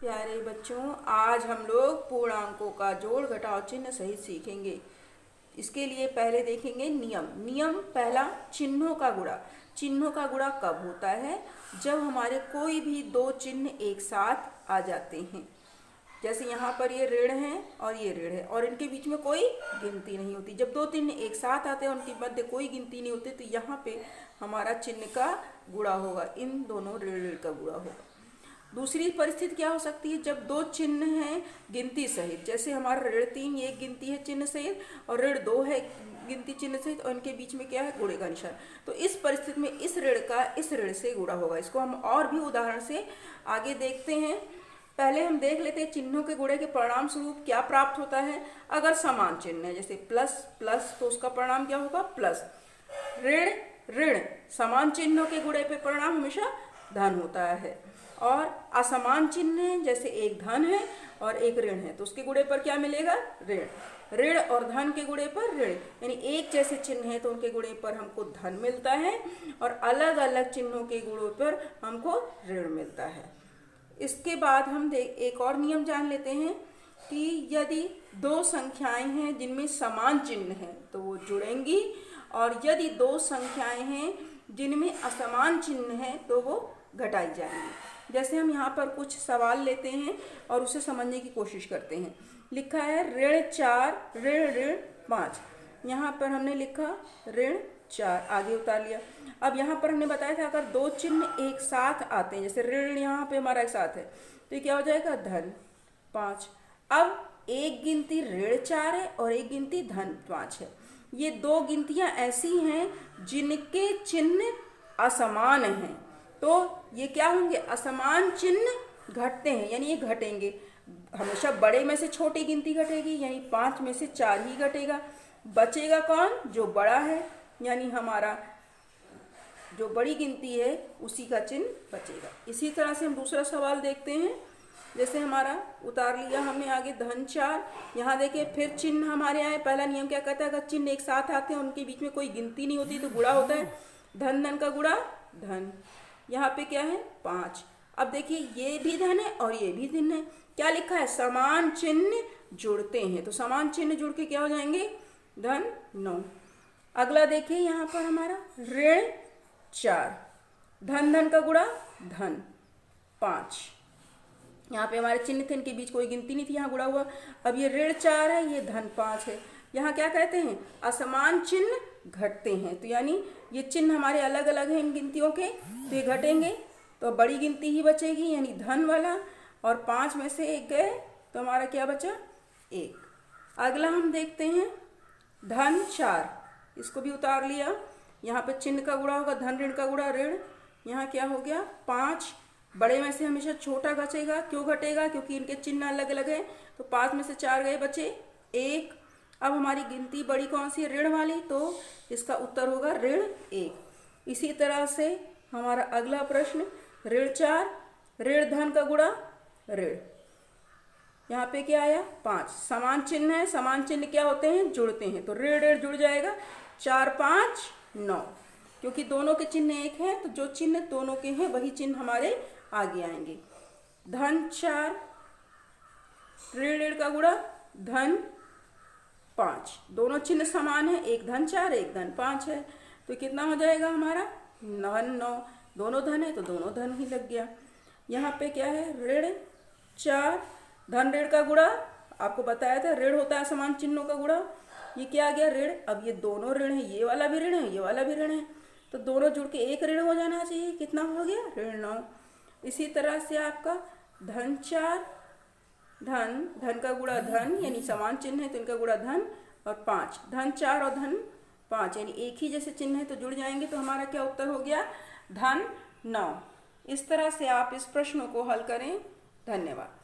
प्यारे बच्चों, आज हम लोग पूर्णांकों का जोड़ घटाव चिन्ह सहित सीखेंगे। इसके लिए पहले देखेंगे नियम। पहला, चिन्हों का गुणा। चिन्हों का गुणा कब होता है? जब हमारे कोई भी दो चिन्ह एक साथ आ जाते हैं। जैसे यहाँ पर ये ऋण है और ये ऋण है और इनके बीच में कोई गिनती नहीं होती। जब दो चिन्ह एक साथ आते हैं, उनके मध्य कोई गिनती नहीं होती, तो यहाँ पे हमारा चिन्ह का गुणा होगा, इन दोनों ऋण का गुणा होगा। दूसरी परिस्थिति क्या हो सकती है? जब दो चिन्ह हैं गिनती सहित, जैसे हमारा ऋण 3 ये एक गिनती है चिन्ह सहित और ऋण 2 है गिनती चिन्ह सहित, और इनके बीच में क्या है? गुणे का निशान। तो इस परिस्थिति में इस ऋण का इस ऋण से गुणा होगा। इसको हम और भी उदाहरण से आगे देखते हैं। पहले हम देख लेते हैं चिन्हों के गुणे के परिणाम स्वरूप क्या प्राप्त होता है। अगर समान चिन्ह है, जैसे प्लस प्लस, तो उसका परिणाम क्या होगा? प्लस। ऋण ऋण, समान चिन्हों के गुणे पे परिणाम हमेशा धन होता है। और असमान चिन्ह है, जैसे एक धन है और एक ऋण है, तो उसके गुणे पर क्या मिलेगा? ऋण। ऋण और धन के गुणे पर ऋण, यानी एक जैसे चिन्ह है तो उनके गुणे पर हमको धन मिलता है और अलग अलग चिन्हों के गुणों पर हमको ऋण मिलता है। इसके बाद हम एक और नियम जान लेते हैं कि यदि दो संख्याएं हैं जिनमें समान चिन्ह है तो वो जुड़ेंगी, और यदि दो संख्याएं हैं जिनमें असमान चिन्ह है तो वो घटाई जाएंगी। जैसे हम यहाँ पर कुछ सवाल लेते हैं और उसे समझने की कोशिश करते हैं। लिखा है ऋण 4 ऋण ऋण 5। यहाँ पर हमने लिखा ऋण 4, आगे उतार लिया। अब यहाँ पर हमने बताया था अगर दो चिन्ह एक साथ आते हैं, जैसे ऋण यहाँ पे हमारा एक साथ है, तो ये क्या हो जाएगा? धन 5। अब एक गिनती ऋण 4 है और एक गिनती धन 5 है। ये दो गिनतियाँ ऐसी हैं जिनके चिन्ह असमान हैं, तो ये क्या होंगे? असमान चिन्ह घटते हैं, यानी ये घटेंगे। हमेशा बड़े में से छोटी गिनती घटेगी, यानी 5 में से 4 ही घटेगा। बचेगा कौन? जो बड़ा है, यानी हमारा जो बड़ी गिनती है उसी का चिन्ह बचेगा। इसी तरह से हम दूसरा सवाल देखते हैं। जैसे हमारा उतार लिया हमने आगे धन 4। यहाँ देखिए फिर चिन्ह हमारे आए। पहला नियम क्या कहता है? अगर चिन्ह एक साथ आते हैं उनके बीच में कोई गिनती नहीं होती तो गुणा होता है। धन धन का गुणा धन। यहाँ पे क्या है? 5। अब देखिए ये भी धन है और ये भी धन है। क्या लिखा है? समान चिन्ह जुड़ते हैं, तो समान चिन्ह जुड़ के क्या हो जाएंगे? धन 9। अगला देखिए यहाँ पर हमारा ऋण 4, धन धन का गुणा धन 5। यहाँ पे हमारे चिन्ह थे, इनके बीच कोई गिनती नहीं थी, यहाँ गुणा हुआ। अब ये ऋण 4 है, ये धन 5 है। यहाँ क्या कहते हैं? असमान चिन्ह घटते हैं, तो यानी ये चिन्ह हमारे अलग अलग हैं इन गिनतियों के, तो ये घटेंगे, तो बड़ी गिनती ही बचेगी, यानी धन वाला। और 5 में से 1 गए तो हमारा क्या बचा? 1। अगला हम देखते हैं धन 4। इसको भी उतार लिया। यहाँ पे चिन्ह का गुणा होगा, धन ऋण का गुणा ऋण। यहाँ क्या हो गया? 5। बड़े में से हमेशा छोटा घटेगा। क्यों घटेगा? क्योंकि इनके चिन्ह अलग अलग हैं। तो 5 में से 4 गए, बचे 1। अब हमारी गिनती बड़ी कौन सी है? ऋण वाली, तो इसका उत्तर होगा ऋण 1। इसी तरह से हमारा अगला प्रश्न ऋण 4 ऋण धन का गुणा ऋण। यहाँ पे क्या आया? 5। समान चिन्ह है, समान चिन्ह क्या होते हैं? जुड़ते हैं, तो ऋण ऋण जुड़ जाएगा। 4 5 9। क्योंकि दोनों के चिन्ह एक हैं, तो जो चिन्ह दोनों के हैं वही चिन्ह हमारे आगे आएंगे। धन 4 ऋण ऋण का गुणा धन 5। दोनों चिन्ह समान है, एक धन 4 एक धन 5 है, तो कितना हो जाएगा हमारा? धन 9। दोनों धन है तो दोनों धन ही लग गया। यहाँ पे क्या है? ऋण 4 धन ऋण का गुणा। आपको बताया था ऋण होता है समान चिन्हों का गुणा। ये क्या आ गया? ऋण। अब ये दोनों ऋण है, ये वाला भी ऋण है, ये वाला भी ऋण है, तो दोनों जुड़ के एक ऋण हो जाना चाहिए। कितना हो गया? ऋण 9। इसी तरह से आपका धन 4 धन धन का गुणा धन, यानी समान चिन्ह है तो इनका गुणा धन, और 5 धन 4 और धन 5, यानी एक ही जैसे चिन्ह है तो जुड़ जाएंगे, तो हमारा क्या उत्तर हो गया? धन 9। इस तरह से आप इस प्रश्न को हल करें। धन्यवाद।